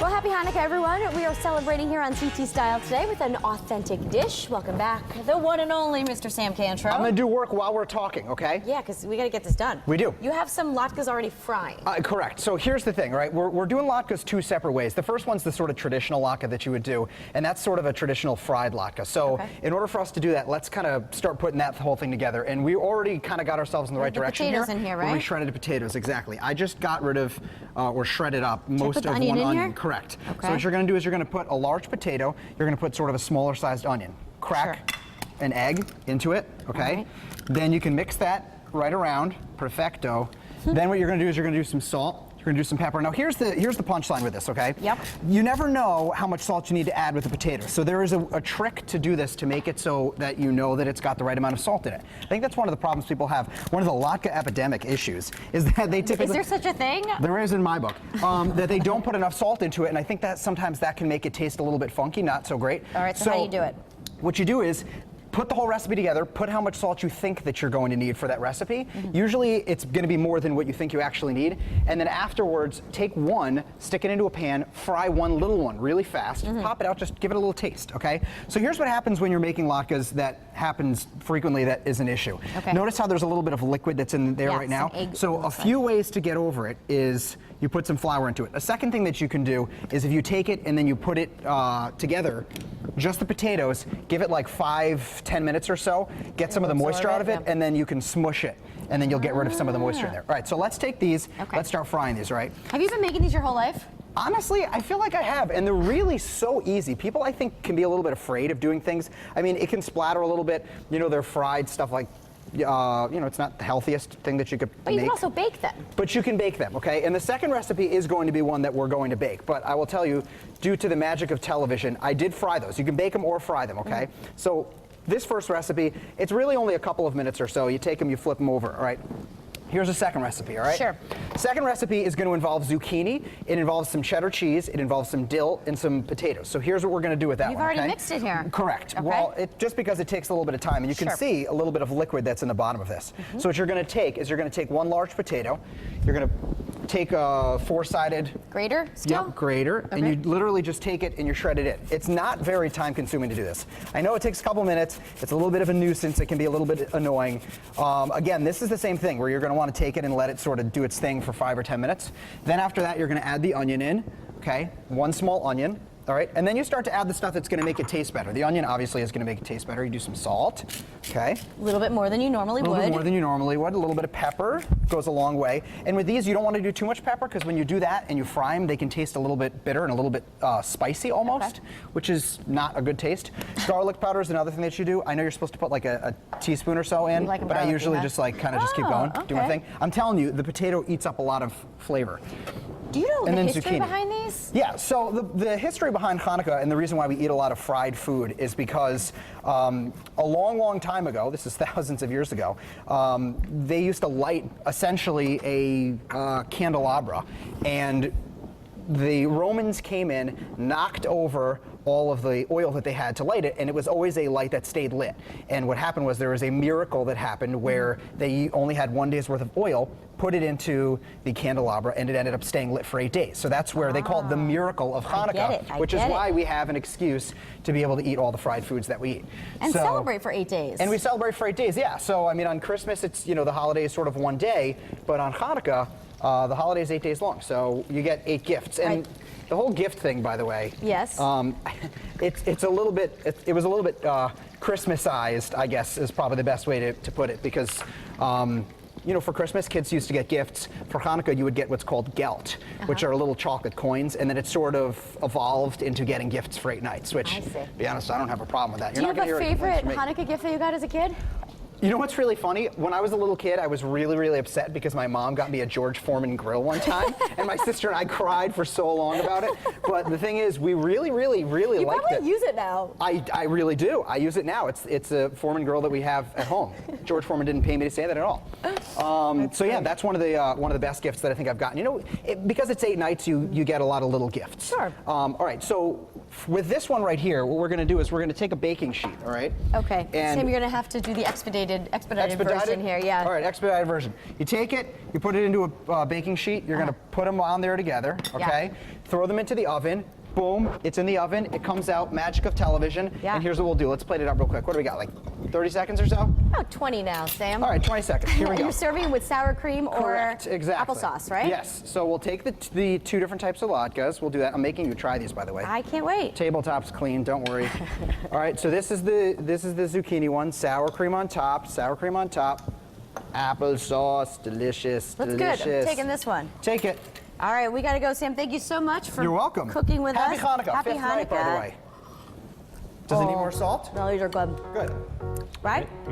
Well, happy Hanukkah, everyone. We are celebrating here on CT Style today with an authentic dish. Welcome back, the one and only Mr. Sam Kantrow. I'm going to do work while we're talking, okay? Yeah, because we got to get this done. We do. You have some latkes already frying. Correct. So here's the thing, right? We're doing latkes two separate ways. The first one's the sort of traditional latke that you would do, and that's sort of a traditional fried latke. So in order for us to do that, let's kind of start putting that whole thing together. And we already kind of got ourselves in the right direction here. Potatoes in here, right? We shredded potatoes, exactly. I just got rid of, or shredded up most of one onion. Correct. Okay. So what you're going to do is you're going to put a large potato, you're going to put sort of a smaller sized onion. Crack an egg into it, okay? Right. Then you can mix that right around, perfecto. Then what you're going to do is you're going to do some salt. You're going to do some pepper. Now here's the punchline with this, okay? Yep. You never know how much salt you need to add with the potatoes. So there is a trick to do this to make it so that you know that it's got the right amount of salt in it. I think that's one of the problems people have. One of the latke epidemic issues is that they typically— Is there such a thing? There is in my book. That they don't put enough salt into it, and I think that sometimes that can make it taste a little bit funky, not so great. All right, so how do you do it? What you do is put the whole recipe together, put how much salt you think that you're going to need for that recipe. Usually it's going to be more than what you think you actually need. And then afterwards, take one, stick it into a pan, fry one little one really fast, pop it out, just give it a little taste, okay? So here's what happens when you're making latkes that happens frequently that is an issue. Okay. Notice how there's a little bit of liquid that's in there right now? So a few ways to get over it is you put some flour into it. A second thing that you can do is if you take it and then you put it together, just the potatoes, give it like 5-10 minutes or so, get some of the moisture out of it, and then you can smush it, and then you'll get rid of some of the moisture in there. All right, so let's take these, let's start frying these, right? Have you been making these your whole life? Honestly, I feel like I have, and they're really so easy. People, I think, can be a little bit afraid of doing things. I mean, it can splatter a little bit. You know, they're fried stuff like, you know, it's not the healthiest thing that you could make. But you can also bake them. But you can bake them, okay? And the second recipe is going to be one that we're going to bake. But I will tell you, due to the magic of television, I did fry those. You can bake them or fry them, okay? So this first recipe, it's really only a couple of minutes or so. You take them, you flip them over, all right? Here's a second recipe, all right? Sure. Second recipe is going to involve zucchini. It involves some cheddar cheese. It involves some dill and some potatoes. So here's what we're going to do with that one. You've already mixed it here. Correct. Okay. Well, just because it takes a little bit of time, and you can see a little bit of liquid that's in the bottom of this. So what you're going to take is you're going to take one large potato. You're going to take a four-sided grater still? Yep, grater, and you literally just take it and you shred it in. It's not very time-consuming to do this. I know it takes a couple minutes. It's a little bit of a nuisance. It can be a little bit annoying. Again, this is the same thing where you're going to want to take it and let it sort of do its thing for 5 or 10 minutes. Then after that, you're going to add the onion in. Okay, one small onion. All right, and then you start to add the stuff that's going to make it taste better. The onion obviously is going to make it taste better. You do some salt, okay? A little bit more than you normally would. A little bit more than you normally would. A little bit of pepper goes a long way. And with these, you don't want to do too much pepper because when you do that and you fry them, they can taste a little bit bitter and a little bit spicy almost, which is not a good taste. Garlic powder is another thing that you do. I know you're supposed to put like a teaspoon or so in, but I usually just like kind of just keep going, do my thing. I'm telling you, the potato eats up a lot of flavor. Do you know the history behind these? Yeah, so the history behind Hanukkah and the reason why we eat a lot of fried food is because a long, long time ago, this is thousands of years ago, they used to light essentially a candelabra, and the Romans came in, knocked over all of the oil that they had to light it, and it was always a light that stayed lit. And what happened was there was a miracle that happened where they only had 1 day's worth of oil, put it into the candelabra, and it ended up staying lit for 8 days. So that's where they call it the miracle of Hanukkah, which is why we have an excuse to be able to eat all the fried foods that we eat. And celebrate for 8 days. And we celebrate for 8 days, yeah. So, I mean, on Christmas, it's, you know, the holiday is sort of 1 day, but on Hanukkah, the holiday is 8 days long, so you get 8 gifts. And the whole gift thing, by the way, it's a little bit, it was a little bit Christmasized, I guess, is probably the best way to put it, because you know, for Christmas, kids used to get gifts. For Hanukkah, you would get what's called gelt, which are little chocolate coins, and then it sort of evolved into getting gifts for 8 nights, which, to be honest, I don't have a problem with that. Do you have a favorite Hanukkah gift that you got as a kid? You know what's really funny? When I was a little kid, I was really, really upset because my mom got me a George Foreman grill one time, and my sister and I cried for so long about it. But the thing is, we really, really, really liked it. You probably use it now. I really do. I use it now. It's a Foreman grill that we have at home. George Foreman didn't pay me to say that at all. So yeah, that's one of the best gifts that I think I've gotten. You know, because it's 8 nights, you get a lot of little gifts. Sure. All right, so With this one right here, what we're going to do is we're going to take a baking sheet, all right? Okay. And Sam, you're going to have to do the expedited version here. Yeah. All right, expedited version. You take it, you put it into a baking sheet. You're going to put them on there together, okay? Throw them into the oven. Boom, it's in the oven. It comes out, magic of television. Yeah. And here's what we'll do. Let's plate it up real quick. What do we got, like 30 seconds or so? About 20 now, Sam. All right, 20 seconds. Here we go. You're serving with sour cream or Correct, exactly. applesauce, right? Yes. So we'll take the two different types of latkes. We'll do that. I'm making you try these, by the way. I can't wait. Tabletop's clean. Don't worry. All right. So this is the zucchini one. Sour cream on top. Sour cream on top. Applesauce. Delicious. That's delicious. good. I'm taking this one. Take it. All right, we got to go, Sam. Thank you so much for You're welcome. cooking with Happy us. Hanukkah. Happy Fifth Hanukkah. night, by the way. Does it need more salt? No, these are good. Good. Right? Man.